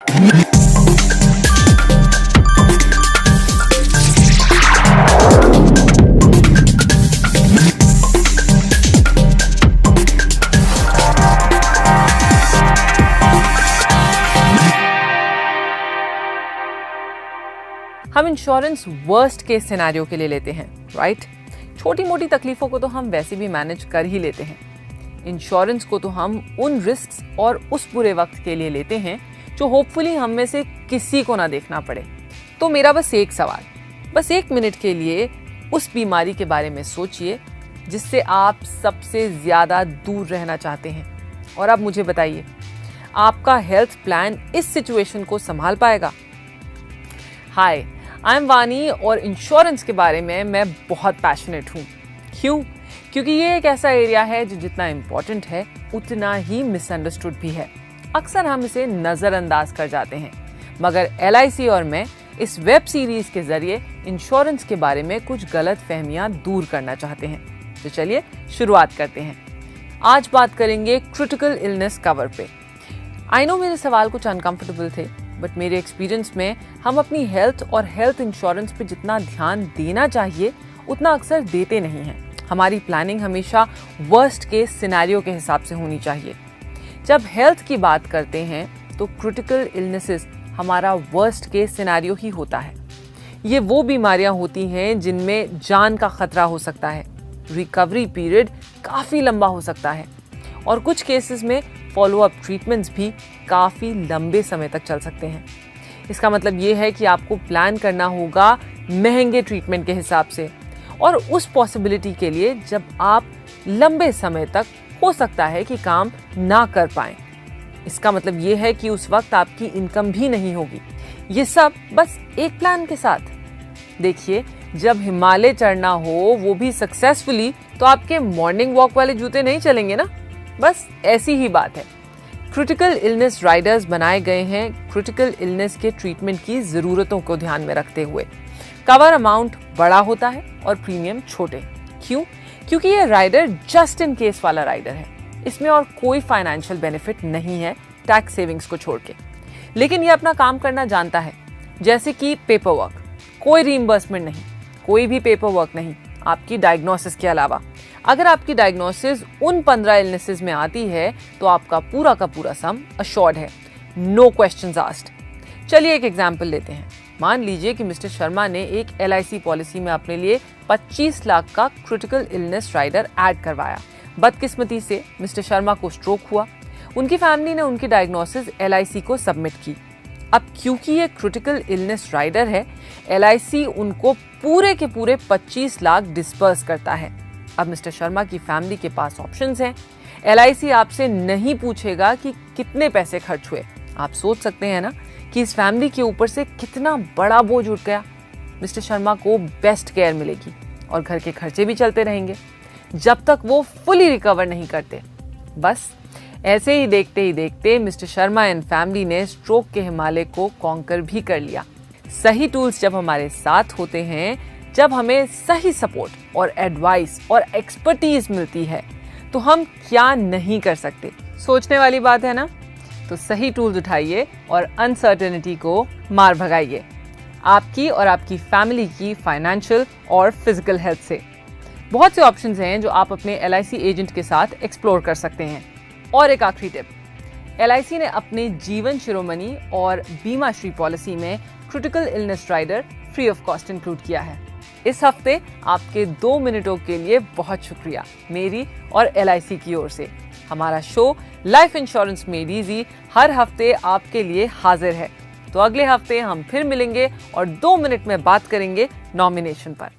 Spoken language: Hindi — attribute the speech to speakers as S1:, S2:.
S1: हम इंश्योरेंस वर्स्ट केस सिनेरियो के लिए लेते हैं, राइट? छोटी मोटी तकलीफों को तो हम वैसे भी मैनेज कर ही लेते हैं। इंश्योरेंस को तो हम उन रिस्क्स और उस बुरे वक्त के लिए लेते हैं जो होपफुली हम में से किसी को ना देखना पड़े। तो मेरा बस एक सवाल, बस 1 मिनट के लिए उस बीमारी के बारे में सोचिए जिससे आप सबसे ज्यादा दूर रहना चाहते हैं, और अब मुझे बताइए, आपका हेल्थ प्लान इस सिचुएशन को संभाल पाएगा? हाय, आई एम वानी और इंश्योरेंस के बारे में मैं बहुत पैशनेट हूँ। क्यों? क्योंकि ये एक ऐसा एरिया है जो जितना इम्पोर्टेंट है उतना ही मिसअंडरस्टूड भी है। अक्सर हम इसे नज़रअंदाज कर जाते हैं, मगर LIC और मैं इस वेब सीरीज के जरिए इंश्योरेंस के बारे में कुछ गलत फहमियाँ दूर करना चाहते हैं। तो चलिए शुरुआत करते हैं। आज बात करेंगे क्रिटिकल इलनेस कवर पे। आई नो मेरे सवाल कुछ अनकंफर्टेबल थे, बट मेरे एक्सपीरियंस में हम अपनी हेल्थ और हेल्थ इंश्योरेंस पे जितना ध्यान देना चाहिए उतना अक्सर देते नहीं हैं। हमारी प्लानिंग हमेशा वर्स्ट केस सिनेरियो के हिसाब से होनी चाहिए। जब हेल्थ की बात करते हैं तो क्रिटिकल इलनेसेस हमारा वर्स्ट केस सिनेरियो ही होता है। ये वो बीमारियां होती हैं जिनमें जान का खतरा हो सकता है, रिकवरी पीरियड काफ़ी लंबा हो सकता है, और कुछ केसेस में फॉलोअप ट्रीटमेंट्स भी काफ़ी लंबे समय तक चल सकते हैं। इसका मतलब ये है कि आपको प्लान करना होगा महंगे ट्रीटमेंट के हिसाब से, और उस पॉसिबिलिटी के लिए जब आप लंबे समय तक हो सकता है कि काम ना कर पाएं। इसका मतलब ये है कि उस वक्त आपकी इनकम भी नहीं होगी। ये सब बस एक प्लान के साथ। देखिए, जब हिमालय चढ़ना हो वो भी सक्सेसफुली, तो आपके मॉर्निंग वॉक वाले जूते नहीं चलेंगे ना। बस ऐसी ही बात है। क्रिटिकल इलनेस राइडर्स बनाए गए हैं क्रिटिकल इलनेस के ट्रीटमेंट की ज़रूरतों को ध्यान में रखते हुए। कवर अमाउंट बड़ा होता है और प्रीमियम छोटे। क्यों? क्योंकि ये राइडर जस्ट इन केस वाला राइडर है। इसमें और कोई फाइनेंशियल बेनिफिट नहीं है टैक्स सेविंग्स को छोड़ के, लेकिन ये अपना काम करना जानता है। जैसे कि पेपर वर्क, कोई रीइंबर्समेंट नहीं, कोई भी पेपर वर्क नहीं आपकी डायग्नोसिस के अलावा। अगर आपकी डायग्नोसिस उन 15 इलनेसेस में आती है तो आपका पूरा का पूरा सम अश्योर्ड है, नो क्वेश्चंस आस्क्ड। चलिए एक एग्जांपल लेते हैं। मान लीजिए कि मिस्टर शर्मा ने एक LIC पॉलिसी में अपने लिए 25 लाख का क्रिटिकल इलनेस राइडर ऐड करवाया। बदकिस्मती से मिस्टर शर्मा को स्ट्रोक हुआ। उनकी फैमिली ने उनकी डायग्नोसिस LIC को सबमिट की। अब क्योंकि ये क्रिटिकल इलनेस राइडर है, LIC उनको पूरे के पूरे 25 लाख डिस्पर्स करता है। अब मिस्टर शर्मा की फैमिली के पास ऑप्शंस हैं। LIC आपसे नहीं पूछेगा कि कितने पैसे खर्च हुए। आप सोच सकते हैं ना कि इस फैमिली के ऊपर से कितना बड़ा बोझ उठ गया। मिस्टर शर्मा को बेस्ट केयर मिलेगी और घर के खर्चे भी चलते रहेंगे जब तक वो फुली रिकवर नहीं करते। बस ऐसे ही देखते मिस्टर शर्मा एंड फैमिली ने स्ट्रोक के हिमालय को कॉन्कर भी कर लिया। सही टूल्स जब हमारे साथ होते हैं, जब हमें सही सपोर्ट और एडवाइस और एक्सपर्टीज मिलती है, तो हम क्या नहीं कर सकते। सोचने वाली बात है ना? तो सही टूल्स उठाइए और अनसर्टेनिटी को मार भगाइए, आपकी और आपकी फैमिली की फाइनेंशियल और फिजिकल हेल्थ से। बहुत से ऑप्शंस हैं जो आप अपने LIC एजेंट के साथ एक्सप्लोर कर सकते हैं। और एक आखिरी टिप, LIC ने अपने जीवन शिरोमणि और बीमा श्री पॉलिसी में critical illness rider free of cost include किया है। इस हफ्ते आपके 2 मिनटों के लिए बहुत शुक्रिया मेरी और LIC की ओर से। हमारा show life insurance made easy हर हफ्ते आपके लिए हाजिर है। तो अगले हफ्ते हम फिर मिलेंगे और 2 मिनट में बात करेंगे नॉमिनेशन पर।